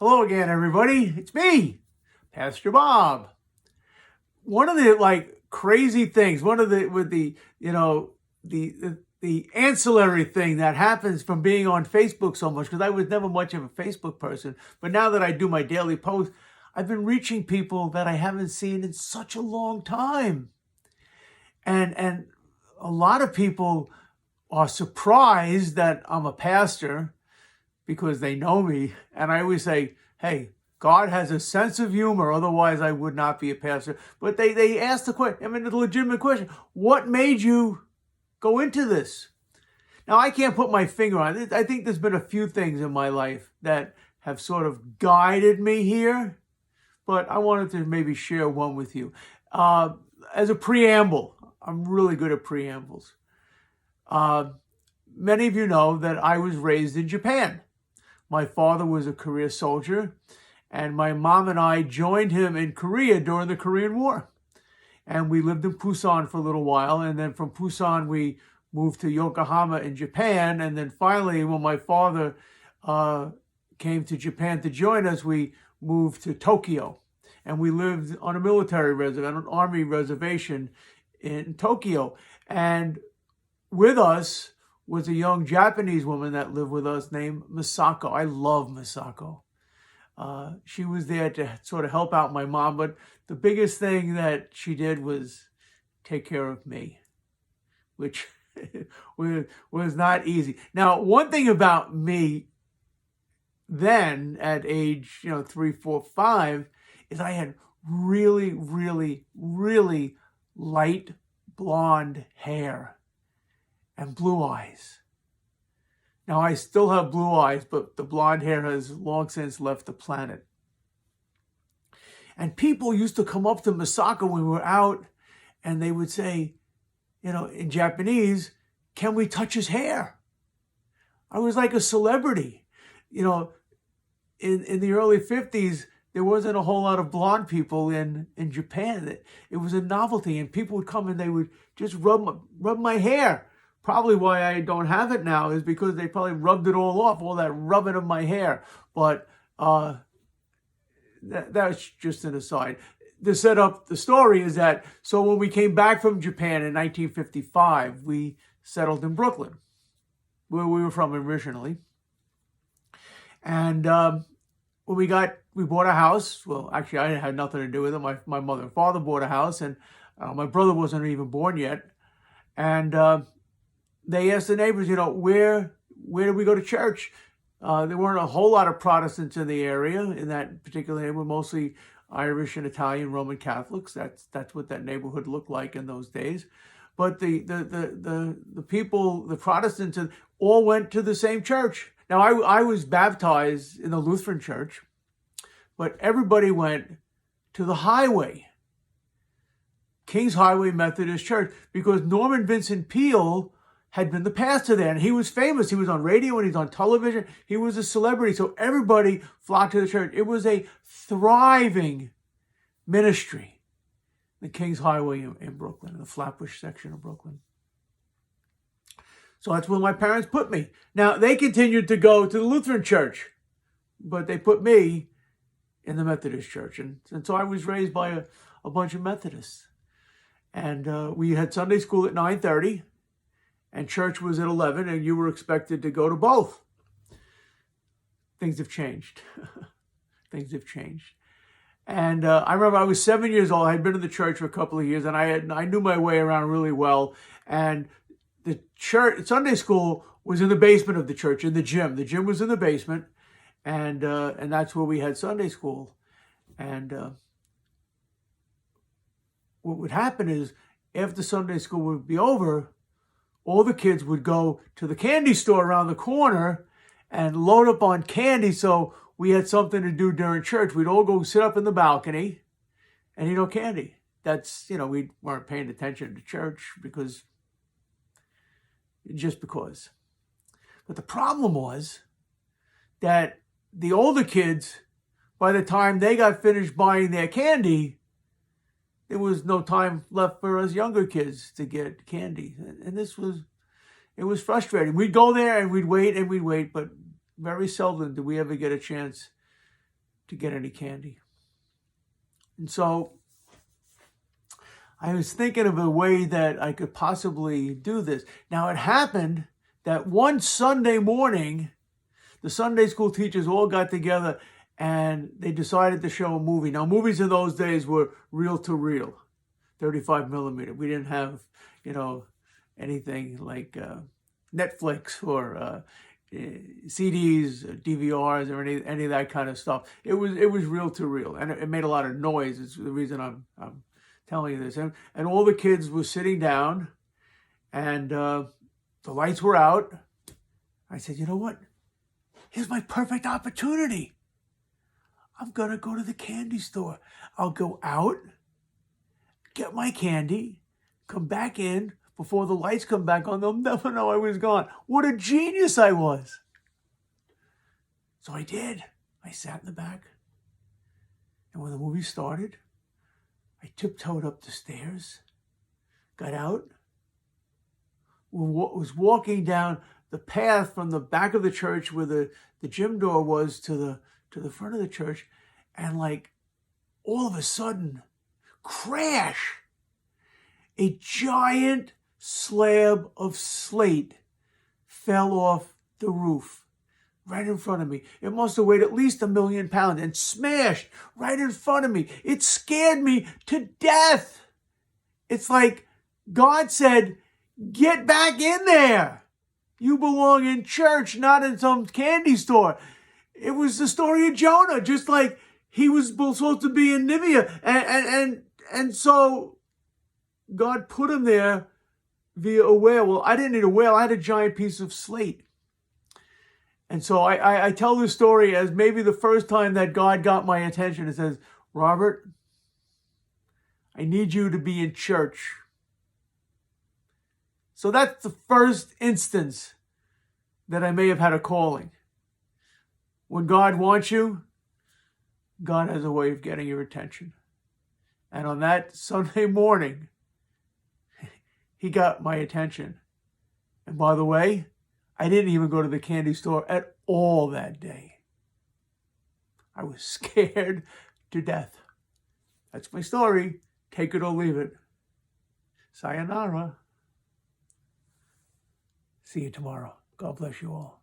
Hello again, everybody. It's me, Pastor Bob. One of the crazy things, the ancillary thing that happens from being on Facebook so much, because I was never much of a Facebook person, but now that I do my daily post, I've been reaching people that I haven't seen in such a long time. And a lot of people are surprised that I'm a pastor because they know me. And I always say, hey, God has a sense of humor, otherwise I would not be a pastor. But they ask the question, the legitimate question, what made you go into this? Now, I can't put my finger on it. I think there's been a few things in my life that have sort of guided me here, but I wanted to maybe share one with you. As a preamble, I'm really good at preambles. Many of you know that I was raised in Japan. My father was a career soldier, and my mom and I joined him in Korea during the Korean War. And we lived in Busan for a little while, and then from Busan we moved to Yokohama in Japan, and then finally when my father came to Japan to join us, we moved to Tokyo. And we lived on a military reservation, an army reservation in Tokyo. And with us was a young Japanese woman that lived with us named Misako. I love Misako. She was there to sort of help out my mom, but the biggest thing that she did was take care of me, which was not easy. Now, one thing about me then at age 3, 4, 5 is I had really, really, really light blonde hair and blue eyes. Now, I still have blue eyes, but the blonde hair has long since left the planet. And people used to come up to Misako when we were out, and they would say, in Japanese, can we touch his hair? I was like a celebrity. In the early 50s, there wasn't a whole lot of blonde people in Japan. It was a novelty, and people would come and they would just rub my hair. Probably why I don't have it now is because they probably rubbed it all off, all that rubbing of my hair. But that's just an aside. To set up the story is that, so when we came back from Japan in 1955, we settled in Brooklyn, where we were from originally. And when we bought a house. Well, actually, I had nothing to do with it. My mother and father bought a house, and my brother wasn't even born yet. And they asked the neighbors, where do we go to church? There weren't a whole lot of Protestants in the area, in that particular neighborhood, mostly Irish and Italian Roman Catholics. That's what that neighborhood looked like in those days. But the people, the Protestants, all went to the same church. Now, I was baptized in the Lutheran church, but everybody went to the Highway, King's Highway Methodist Church, because Norman Vincent Peale had been the pastor there, and he was famous. He was on radio and he was on television. He was a celebrity, so everybody flocked to the church. It was a thriving ministry, the King's Highway in Brooklyn, in the Flatbush section of Brooklyn. So that's where my parents put me. Now, they continued to go to the Lutheran church, but they put me in the Methodist church. And so I was raised by a bunch of Methodists. And we had Sunday school at 9:30. And church was at 11, and you were expected to go to both. Things have changed. Things have changed. And I remember I was 7 years old. I had been in the church for a couple of years, and I knew my way around really well. And the church, Sunday school was in the basement of the church, in the gym. The gym was in the basement, and that's where we had Sunday school. And what would happen is, after Sunday school would be over, all the kids would go to the candy store around the corner and load up on candy, so we had something to do during church. We'd all go sit up in the balcony and eat candy. That's, we weren't paying attention to church just because. But the problem was that the older kids, by the time they got finished buying their candy, there was no time left for us younger kids to get candy. And it was frustrating. We'd go there and we'd wait, but very seldom did we ever get a chance to get any candy. And so I was thinking of a way that I could possibly do this. Now, it happened that one Sunday morning, the Sunday school teachers all got together and they decided to show a movie. Now, movies in those days were reel to reel, 35 millimeter. We didn't have, anything like Netflix or CDs, DVRs, or any of that kind of stuff. It was reel to reel, and it made a lot of noise. It's the reason I'm telling you this. And all the kids were sitting down, and the lights were out. I said, you know what? Here's my perfect opportunity. I'm going to go to the candy store. I'll go out, get my candy, come back in. Before the lights come back on, they'll never know I was gone. What a genius I was. So I did. I sat in the back. And when the movie started, I tiptoed up the stairs, got out, was walking down the path from the back of the church where the gym door was to the front of the church, and all of a sudden, crash! A giant slab of slate fell off the roof right in front of me. It must have weighed at least 1 million pounds and smashed right in front of me. It scared me to death. It's like God said, get back in there. You belong in church, not in some candy store. It was the story of Jonah, just like he was supposed to be in Nineveh. And so God put him there via a whale. Well, I didn't need a whale. I had a giant piece of slate. And so I tell this story as maybe the first time that God got my attention. It says, Robert, I need you to be in church. So that's the first instance that I may have had a calling. When God wants you, God has a way of getting your attention. And on that Sunday morning, he got my attention. And by the way, I didn't even go to the candy store at all that day. I was scared to death. That's my story. Take it or leave it. Sayonara. See you tomorrow. God bless you all.